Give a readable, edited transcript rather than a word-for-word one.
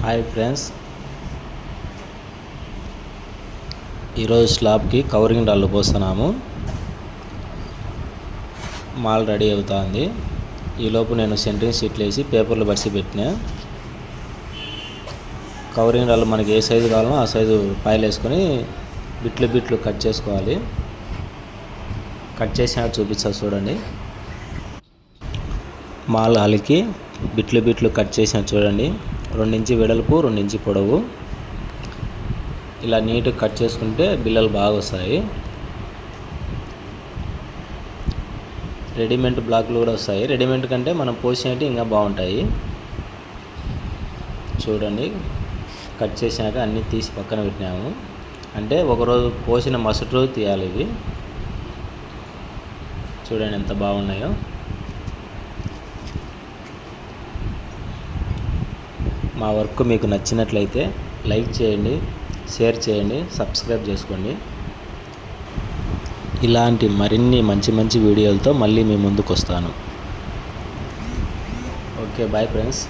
Hi friends, ఈరోజు స్లాబ్కి covering రాళ్ళు పోస్తున్నాము. Mall ready అవుతుంది. ఈలోపు నేను సెంటరింగ్ షీట్లు వేసి పేపర్లు పరిచి పెట్టినా. కవరింగ్ రాళ్ళు మనకి ఏ సైజు కావాలో ఆ సైజు పాయలు వేసుకొని బిట్లు కట్ చేసుకోవాలి. కట్ చేసినా చూపిస్తా చూడండి. మాల్ హాల్కి బిట్లు కట్ చేసిన చూడండి. 2 ఇంచు వెడల్పు, 2 ఇంచు పొడవు. ఇలా నీట్గా కట్ చేసుకుంటే బిల్లలు బాగా వస్తాయి. రెడీమేడ్ బ్లాక్లు కూడా వస్తాయి. రెడీమేడ్ కంటే మనం పోసినట్టు ఇంకా బాగుంటాయి. చూడండి, కట్ చేసినాక అన్నీ తీసి పక్కన పెట్టినాము. అంటే ఒకరోజు పోసిన మరుసటి రోజు తీయాలి ఇవి. చూడండి ఎంత బాగున్నాయో. మా వర్క్ మీకు నచ్చినట్లయితే లైక్ చేయండి, షేర్ చేయండి, సబ్స్క్రైబ్ చేసుకోండి. ఇలాంటి మరిన్ని మంచి వీడియోలతో మళ్ళీ మీ ముందుకు వస్తాను. Okay, bye friends.